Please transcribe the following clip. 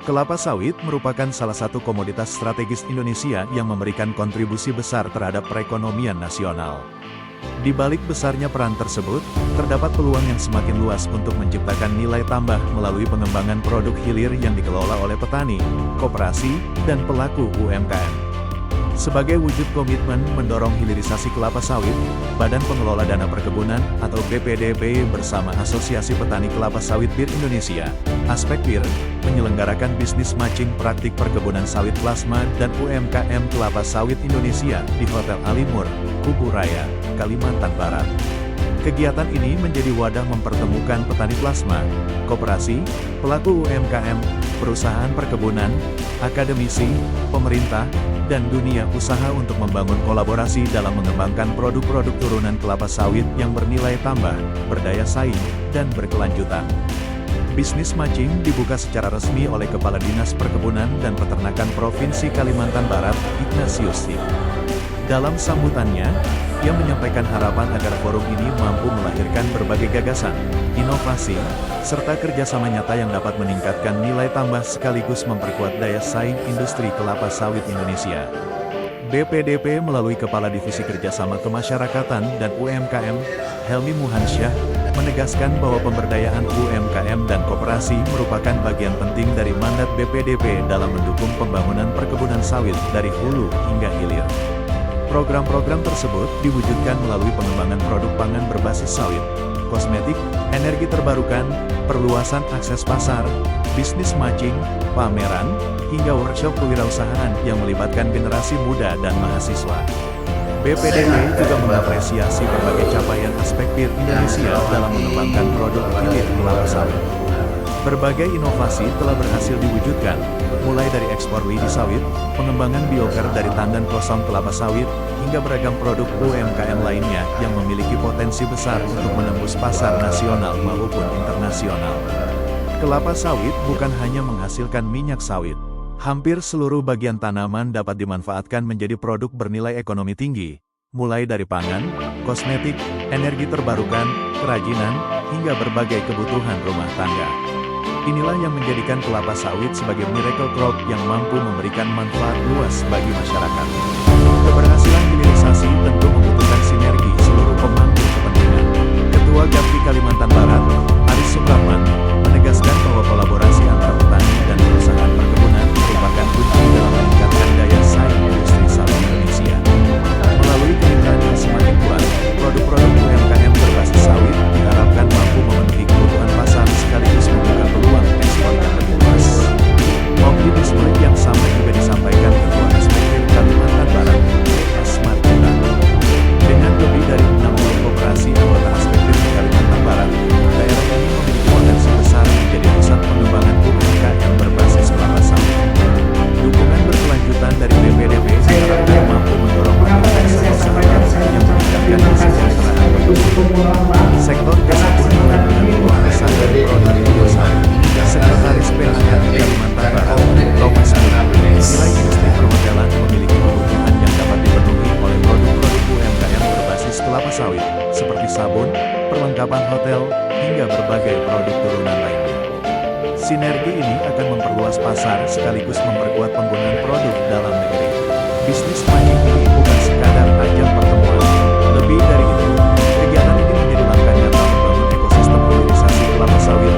Kelapa sawit merupakan salah satu komoditas strategis Indonesia yang memberikan kontribusi besar terhadap perekonomian nasional. Di balik besarnya peran tersebut, terdapat peluang yang semakin luas untuk menciptakan nilai tambah melalui pengembangan produk hilir yang dikelola oleh petani, koperasi, dan pelaku UMKM. Sebagai wujud komitmen mendorong hilirisasi kelapa sawit, Badan Pengelola Dana Perkebunan atau BPDP bersama Asosiasi Petani Kelapa Sawit BIR Indonesia, Aspek BIR, menyelenggarakan bisnis matching praktik perkebunan sawit plasma dan UMKM kelapa sawit Indonesia di Hotel Alimur, Kubu Raya, Kalimantan Barat. Kegiatan ini menjadi wadah mempertemukan petani plasma, koperasi, pelaku UMKM, perusahaan perkebunan, akademisi, pemerintah, dan dunia usaha untuk membangun kolaborasi dalam mengembangkan produk-produk turunan kelapa sawit yang bernilai tambah, berdaya saing, dan berkelanjutan. Bisnis matching dibuka secara resmi oleh Kepala Dinas Perkebunan dan Peternakan Provinsi Kalimantan Barat, Ignatius Sip. Dalam sambutannya, ia menyampaikan harapan agar forum ini mampu melahirkan berbagai gagasan, inovasi, serta kerjasama nyata yang dapat meningkatkan nilai tambah sekaligus memperkuat daya saing industri kelapa sawit Indonesia. BPDP melalui Kepala Divisi Kerjasama Kemasyarakatan dan UMKM, Helmi Muhansyah, menegaskan bahwa pemberdayaan UMKM dan koperasi merupakan bagian penting dari mandat BPDP dalam mendukung pembangunan perkebunan sawit dari hulu hingga hilir. Program-program tersebut diwujudkan melalui pengembangan produk pangan berbasis sawit, kosmetik, energi terbarukan, perluasan akses pasar, bisnis matching, pameran, hingga workshop kewirausahaan yang melibatkan generasi muda dan mahasiswa. BPDP juga mengapresiasi berbagai capaian Aspek BIR Indonesia dalam mengembangkan produk hilir kelapa sawit. Berbagai inovasi telah berhasil diwujudkan, mulai dari ekspor lidi sawit, pengembangan bioker dari tandan kosong kelapa sawit, hingga beragam produk UMKM lainnya yang memiliki potensi besar untuk menembus pasar nasional maupun internasional. Kelapa sawit bukan hanya menghasilkan minyak sawit. Hampir seluruh bagian tanaman dapat dimanfaatkan menjadi produk bernilai ekonomi tinggi, mulai dari pangan, kosmetik, energi terbarukan, kerajinan, hingga berbagai kebutuhan rumah tangga. Inilah yang menjadikan kelapa sawit sebagai miracle crop yang mampu memberikan manfaat luas bagi masyarakat. Keberhasilan hilirisasi tentu membutuhkan sinergi seluruh pemangku kepentingan. Ketua Gapki Kalimantan Barat, Aris Supratman, menegaskan bahwa kolaborasi antara petani dan perusahaan perkebunan merupakan kunci dalam meningkatkan daya saing industri sawit Indonesia. Melalui kemitraan yang semakin kuat, produk-produk UMKM berbasis sawit diharapkan mampu memenuhi kebutuhan pasar sekaligus membuka peluang ekspor yang lebih luas. Optimisme yang sama juga disampaikan Ketua Aspek BIR Kalimantan Barat, Asmat Tuna. Dengan lebih dari 60 koperasi anggota Aspek BIR Kalimantan Barat, daerah ini memiliki potensi besar menjadi pusat pengembangan UMKM berbasis kelapa sawit. Dukungan berkelanjutan dari BPDP diharapkan mampu mendorong aktivitas usaha yang meningkatkan kesejahteraan penduduk. Sektor jasa pun mulai menyentuh besar dari produk kelapa sawit. Sekretaris PHRI Kalimantan Barat, Thomas Mula, menilai industri perhotelan memiliki kebutuhan yang dapat dipenuhi oleh produk-produk UMKM berbasis kelapa sawit, seperti sabun, perlengkapan hotel, hingga berbagai produk turunan lainnya. Sinergi ini akan memperluas pasar sekaligus memperkuat penggunaan produk dalam negeri. Bisnis matching ini bukan sekadar ajang pertemuan. Lebih dari itu, kegiatan ini menjadi langkah nyata membangun ekosistem hilirisasi kelapa sawit